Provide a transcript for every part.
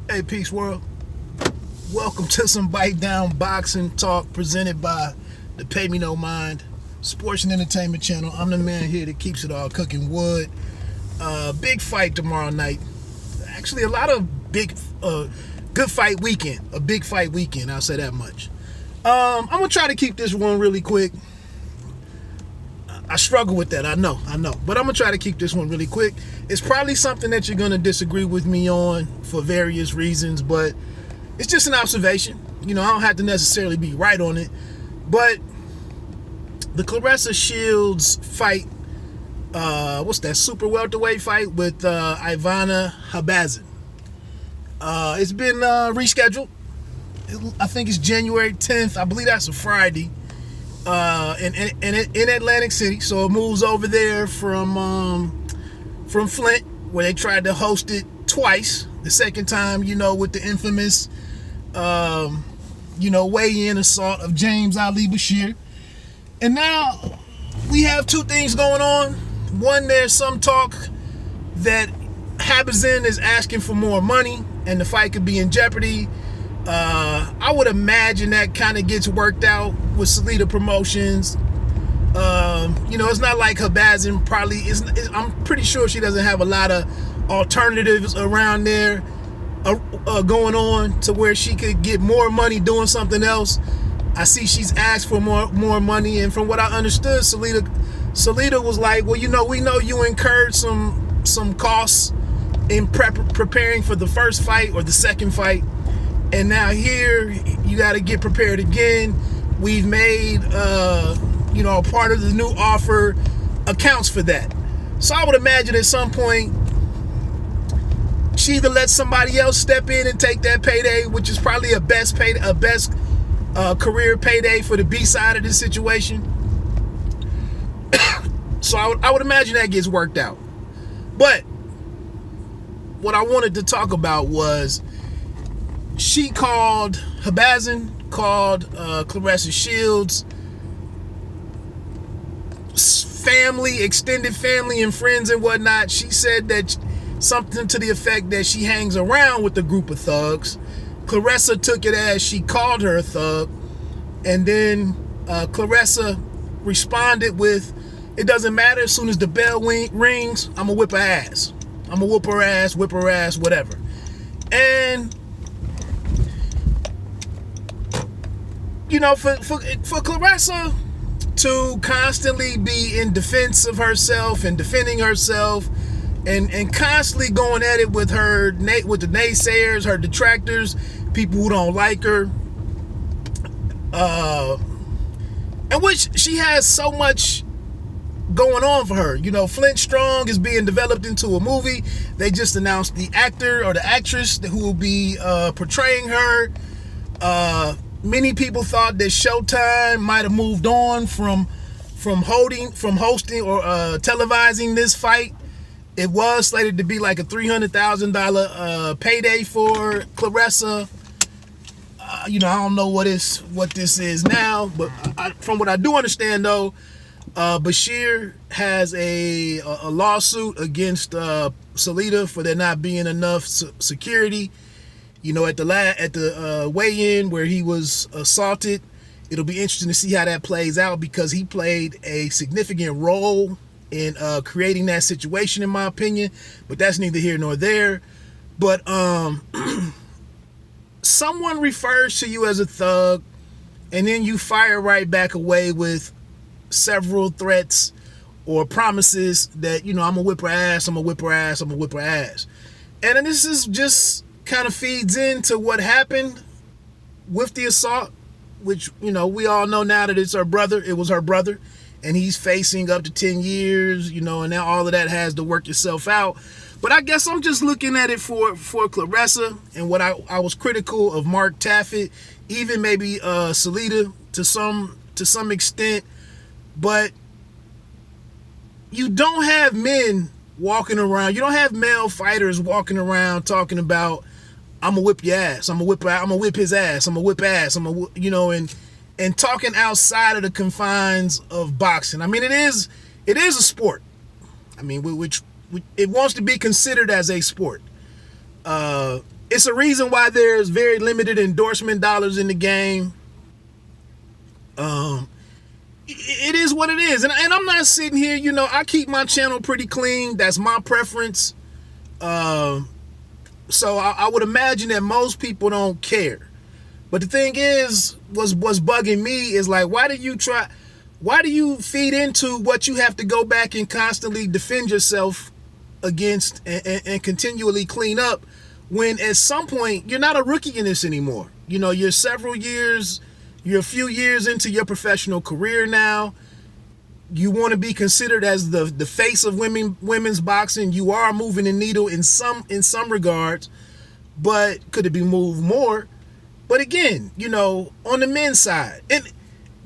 Hey, Peace World. Welcome to some Bite Down Boxing Talk presented by the Pay Me No Mind Sports and Entertainment Channel. I'm the man here that keeps it all cooking wood. Big fight tomorrow night. Actually, a lot of good fight weekend. A big fight weekend, I'll say that much. I'm going to try to keep this one really quick. I struggle with that, I know. But I'm going to try to keep this one really quick. It's probably something that you're going to disagree with me on for various reasons, but it's just an observation. I don't have to necessarily be right on it. But the Claressa Shields fight, what's that, super welterweight fight with Ivana Habazin. It's been rescheduled. I think it's January 10th. I believe that's a Friday. In Atlantic City, so it moves over there from Flint, where they tried to host it twice. The second time, with the infamous, weigh-in assault of James Ali Bashir. And now we have two things going on. One, there's some talk that Habazin is asking for more money, and the fight could be in jeopardy. I would imagine that kind of gets worked out with Salida Promotions. It's not like Habazin probably is. I'm pretty sure she doesn't have a lot of alternatives around there going on to where she could get more money doing something else. I see she's asked for more money, and from what I understood, Salida was like, well, we know you incurred some costs in preparing for the first fight or the second fight. And now here, you got to get prepared again. We've made, part of the new offer accounts for that. So I would imagine at some point, she either lets somebody else step in and take that payday, which is probably a best career payday for the B side of this situation. So I would imagine that gets worked out. But what I wanted to talk about was, Habazin called Claressa Shields family, extended family and friends and whatnot. She said that something to the effect that she hangs around with a group of thugs. Claressa took it as she called her a thug. And then Claressa responded with, it doesn't matter, as soon as the bell rings, I'm gonna whip her ass. I'm gonna whip her ass, whatever. And for Claressa to constantly be in defense of herself and defending herself and constantly going at it with the naysayers, her detractors, people who don't like her, in which she has so much going on for her. Flint Strong is being developed into a movie. They just announced the actor or the actress who will be portraying her. Many people thought that Showtime might have moved on from hosting or televising this fight. It was slated to be like a $300,000 payday for Claressa. I don't know what this is now, but from what I do understand though, Bashir has a lawsuit against Salida for there not being enough security. At the weigh-in where he was assaulted. It'll be interesting to see how that plays out, because he played a significant role in creating that situation, in my opinion. But that's neither here nor there. But someone refers to you as a thug, and then you fire right back away with several threats or promises that, I'm gonna whip her ass, I'm gonna whip her ass, I'm gonna whip her ass. And then this is just kind of feeds into what happened with the assault, which, we all know now that it was her brother, and he's facing up to 10 years, and now all of that has to work itself out. But I guess I'm just looking at it for Claressa, and what I was critical of Mark Taffet, even maybe Salida to some extent, but you don't have men walking around, you don't have male fighters walking around talking about, I'm gonna whip your ass, I'm gonna whip his ass, I'm gonna whip ass, and talking outside of the confines of boxing. I mean, it is a sport. I mean, which it wants to be considered as a sport. It's It's a reason why there's very limited endorsement dollars in the game. It is what it is. And I'm not sitting here, I keep my channel pretty clean. That's my preference. So I would imagine that most people don't care. But the thing is, what's bugging me is like, why do you feed into what you have to go back and constantly defend yourself against and continually clean up, when at some point you're not a rookie in this anymore? You're you're a few years into your professional career now. You want to be considered as the face of women's boxing. You are moving the needle in some regards, but could it be moved more? But again, on the men's side, and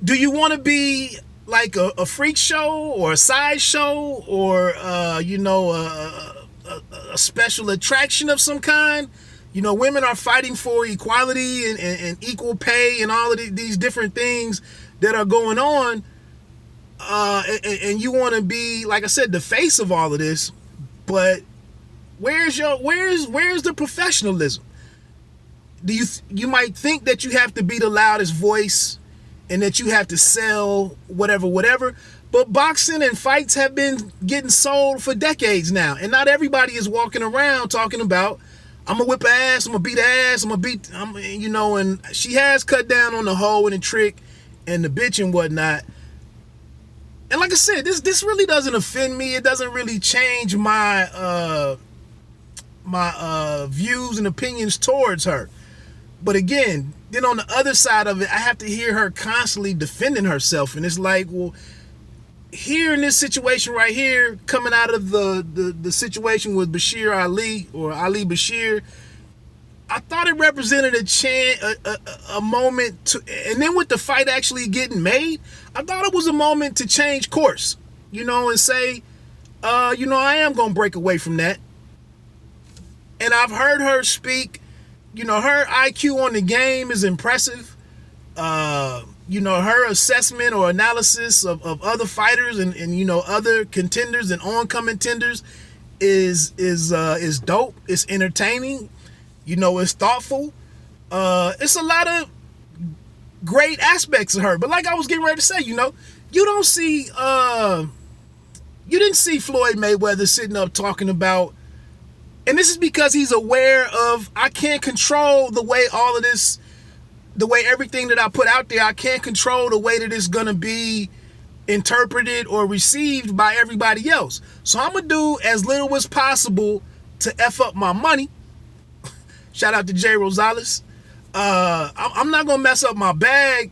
do you want to be like a freak show or a sideshow or a special attraction of some kind? Women are fighting for equality and equal pay and all of these different things that are going on. And you want to be, like I said, the face of all of this, but where's the professionalism? You might think that you have to be the loudest voice and that you have to sell whatever, but boxing and fights have been getting sold for decades now, and not everybody is walking around talking about, I'm gonna whip her ass, I'm gonna beat her ass, and she has cut down on the hoe and the trick and the bitch and whatnot. And like I said, this really doesn't offend me. It doesn't really change my views and opinions towards her. But again, then on the other side of it, I have to hear her constantly defending herself, and it's like, well, here in this situation right here, coming out of the situation with Bashir Ali or Ali Bashir, I thought it represented a moment to, and then with the fight actually getting made, I thought it was a moment to change course, and say, I am going to break away from that. And I've heard her speak, her IQ on the game is impressive. Her assessment or analysis of other fighters and other contenders and oncoming contenders is dope. It's entertaining. It's thoughtful. It's a lot of great aspects of her. But like I was getting ready to say, you don't see you didn't see Floyd Mayweather sitting up talking about, and this is because he's aware of, I can't control the way all of this, the way everything that I put out there, I can't control the way that it's going to be interpreted or received by everybody else. So I'm going to do as little as possible to F up my money. Shout out to Jay Rosales. I'm not going to mess up my bag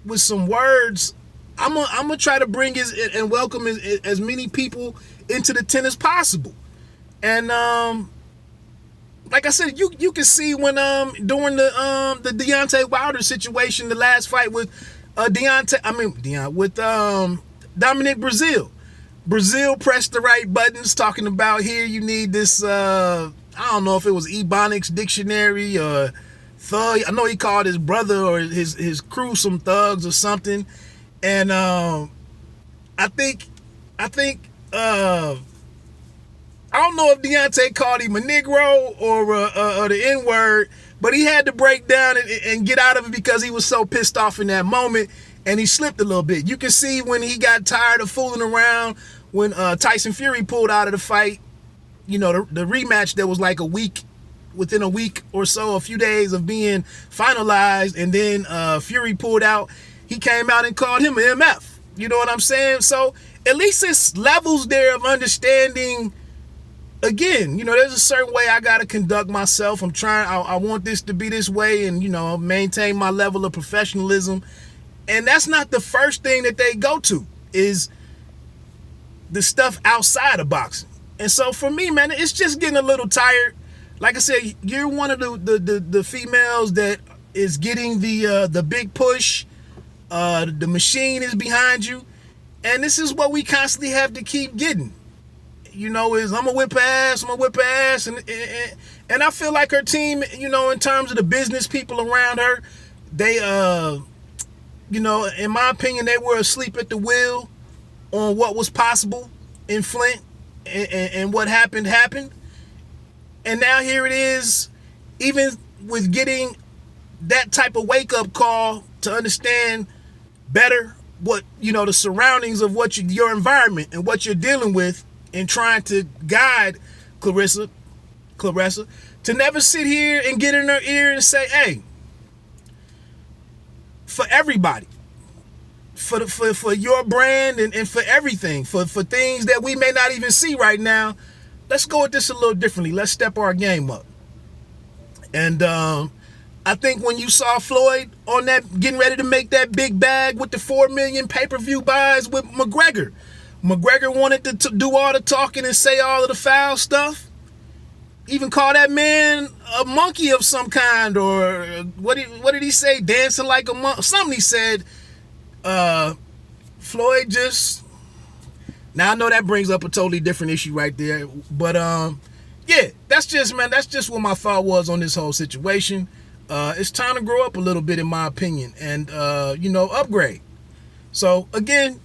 with some words. I'm going to try to bring and welcome as many people into the tent as possible. And like I said, you can see when during the Deontay Wilder situation, the last fight with Dominic Brazil. Brazil pressed the right buttons, talking about, here you need this I don't know if it was Ebonics dictionary or thug. I know he called his brother or his crew some thugs or something. And I think I don't know if Deontay called him a Negro or the N-word, but he had to break down and get out of it because he was so pissed off in that moment, and he slipped a little bit. You can see when he got tired of fooling around, when Tyson Fury pulled out of the fight, the rematch that was like within a week or so, a few days of being finalized, and then Fury pulled out. He came out and called him an MF. You know what I'm saying? So at least it's levels there of understanding. Again, there's a certain way I got to conduct myself. I want this to be this way and, maintain my level of professionalism. And that's not the first thing that they go to, is the stuff outside of boxing. And so for me, man, it's just getting a little tired. Like I said, you're one of the females that is getting the big push. The machine is behind you. And this is what we constantly have to keep getting. Is I'm gonna whip her ass, and I feel like her team, in terms of the business people around her, they, in my opinion, they were asleep at the wheel on what was possible in Flint, and what happened. And now here it is, even with getting that type of wake-up call to understand better what, the surroundings of what your environment and what you're dealing with, and trying to guide Claressa, to never sit here and get in her ear and say, hey, for everybody, for your brand and for everything, for things that we may not even see right now, let's go at this a little differently. Let's step our game up. And I think when you saw Floyd on that, getting ready to make that big bag with the 4 million pay-per-view buys with McGregor wanted to do all the talking and say all of the foul stuff. Even call that man a monkey of some kind, or what did he say? Dancing like a monkey. Something he said. Floyd just... Now I know that brings up a totally different issue right there. But yeah, that's just what my thought was on this whole situation. It's time to grow up a little bit, in my opinion, and upgrade. So again,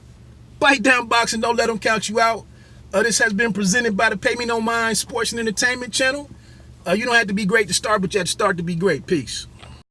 bite down boxing. Don't let them count you out. This has been presented by the Pay Me No Mind Sports and Entertainment Channel. You don't have to be great to start, but you have to start to be great. Peace.